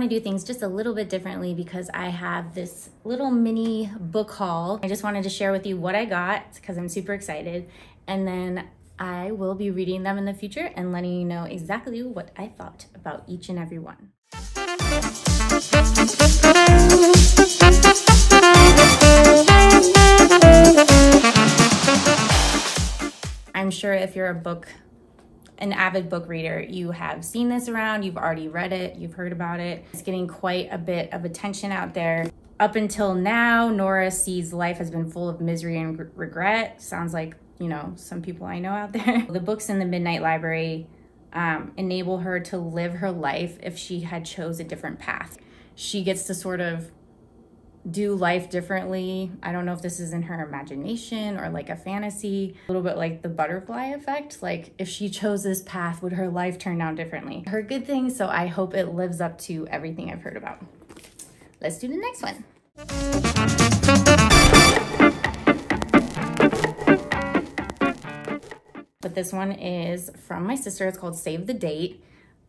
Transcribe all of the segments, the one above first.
Do things just a little bit differently because I have this little mini book haul. I just wanted to share with you what I got because I'm super excited, and then I will be reading them in the future and letting you know exactly what I thought about each and every one. I'm sure if you're an avid book reader, you have seen this around, you've already read it, you've heard about it. It's getting quite a bit of attention out there. Up until now, Nora sees life has been full of misery and regret. Sounds like, you know, some people I know out there. The books in the Midnight Library enable her to live her life if she had chose a different path. She gets to sort of do life differently. I don't know if this is in her imagination or like a fantasy, a little bit like the butterfly effect. Like if she chose this path, would her life turn out differently? Her good things, so I hope it lives up to everything I've heard about. Let's do the next one. But this one is from my sister. It's called Save the Date.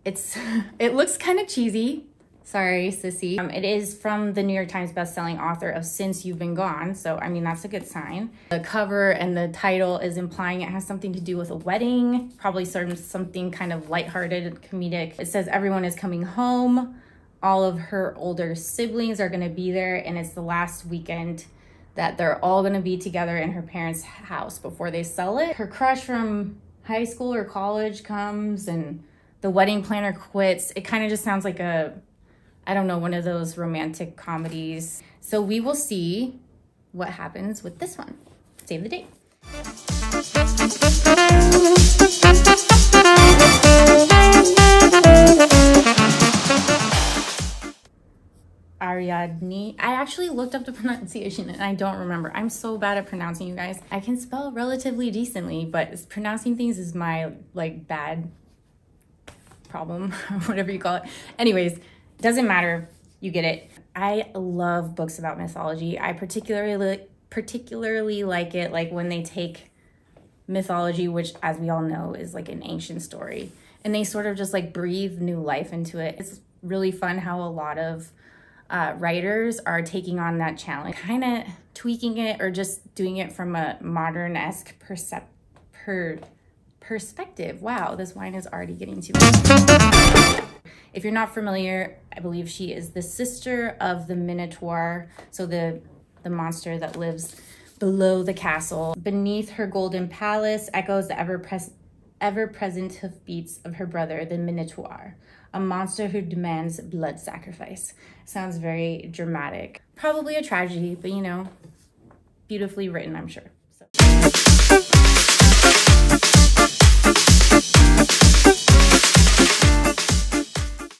It looks kind of cheesy. Sorry, sissy. It is from the New York Times bestselling author of Since You've Been Gone, so I mean, that's a good sign. The cover and the title is implying it has something to do with a wedding, probably something kind of lighthearted, comedic. It says everyone is coming home. All of her older siblings are gonna be there, and it's the last weekend that they're all gonna be together in her parents' house before they sell it. Her crush from high school or college comes, and the wedding planner quits. It kind of just sounds like I don't know, one of those romantic comedies. So we will see what happens with this one. Save the date. Ariadne. I actually looked up the pronunciation and I don't remember. I'm so bad at pronouncing, you guys. I can spell relatively decently, but pronouncing things is my like bad problem, whatever you call it. Anyways, doesn't matter, you get it. I love books about mythology. I particularly like it like when they take mythology, which as we all know is like an ancient story, and they sort of just like breathe new life into it. It's really fun how a lot of writers are taking on that challenge, kind of tweaking it or just doing it from a modern-esque perspective. Wow, this wine is already getting too much. If you're not familiar, I believe she is the sister of the Minotaur, so the monster that lives below the castle. Beneath her golden palace echoes the ever-present hoofbeats of her brother, the Minotaur, a monster who demands blood sacrifice. Sounds very dramatic. Probably a tragedy, but you know, beautifully written, I'm sure. So.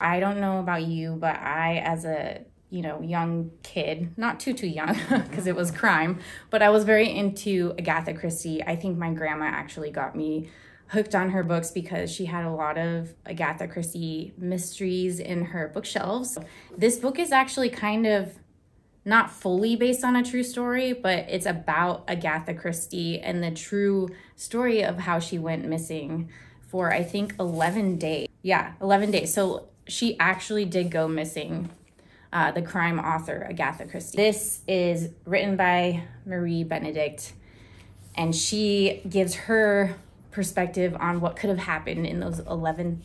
I don't know about you, but I, as a, you know, young kid, not too young because it was crime, but I was very into Agatha Christie. I think my grandma actually got me hooked on her books because she had a lot of Agatha Christie mysteries in her bookshelves. This book is actually kind of not fully based on a true story, but it's about Agatha Christie and the true story of how she went missing for, I think, 11 days. Yeah, 11 days. So she actually did go missing, the crime author, Agatha Christie. This is written by Benedict, and she gives her perspective on what could have happened in those 11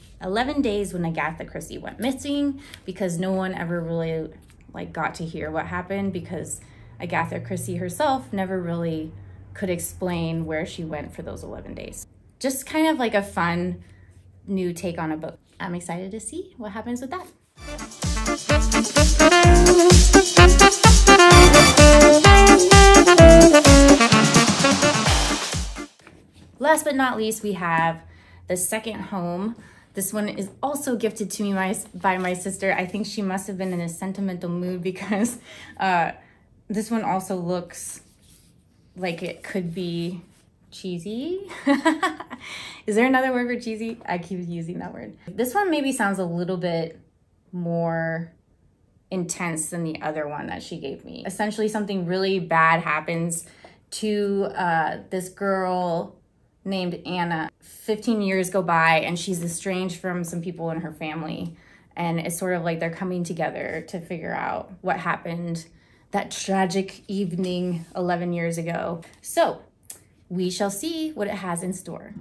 days when Agatha Christie went missing, because no one ever really like got to hear what happened, because Agatha Christie herself never really could explain where she went for those 11 days. Just kind of like a fun new take on a book. I'm excited to see what happens with that. Last but not least, we have The Second Home. This one is also gifted to me by my sister. I think she must have been in a sentimental mood because this one also looks like it could be cheesy. Is there another word for cheesy? I keep using that word. This one maybe sounds a little bit more intense than the other one that she gave me. Essentially, something really bad happens to this girl named Anna. 15 years go by and she's estranged from some people in her family. And it's sort of like they're coming together to figure out what happened that tragic evening 11 years ago. So we shall see what it has in store.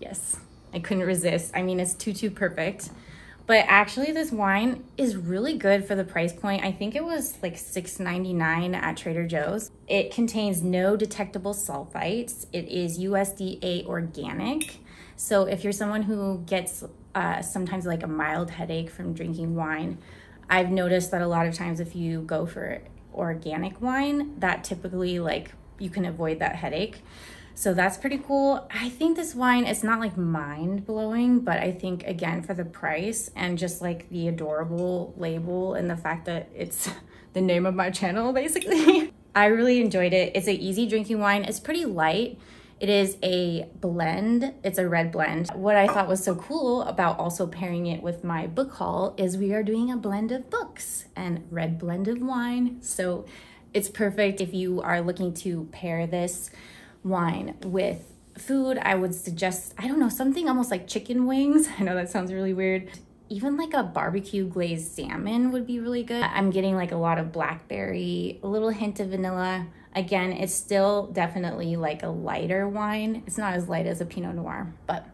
Yes, I couldn't resist. I mean, it's too perfect. But actually this wine is really good for the price point. I think it was like $6.99 at Trader Joe's. It contains no detectable sulfites. It is USDA organic. So if you're someone who gets sometimes like a mild headache from drinking wine, I've noticed that a lot of times if you go for organic wine, that typically like you can avoid that headache. So that's pretty cool. I think this wine, it's not like mind blowing, but I think again for the price and just like the adorable label and the fact that it's the name of my channel basically, I really enjoyed it. It's an easy drinking wine. It's pretty light. It is a blend. It's a red blend. What I thought was so cool about also pairing it with my book haul is we are doing a blend of books and red blend of wine. So it's perfect if you are looking to pair this wine with food. I would suggest, I don't know, something almost like chicken wings. I know that sounds really weird. Even like a barbecue glazed salmon would be really good. I'm getting like a lot of blackberry, a little hint of vanilla. Again, it's still definitely like a lighter wine. It's not as light as a Pinot Noir, but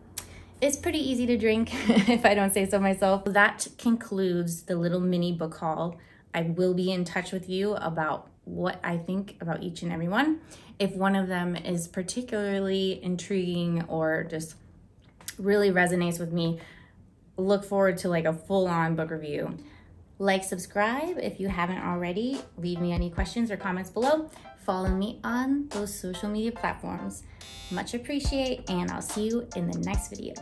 it's pretty easy to drink if I don't say so myself. That concludes the little mini book haul. I will be in touch with you about what I think about each and every one. If one of them is particularly intriguing or just really resonates with me, look forward to like a full-on book review. Like, subscribe if you haven't already. Leave me any questions or comments below. Follow me on those social media platforms. Much appreciate, and I'll see you in the next video.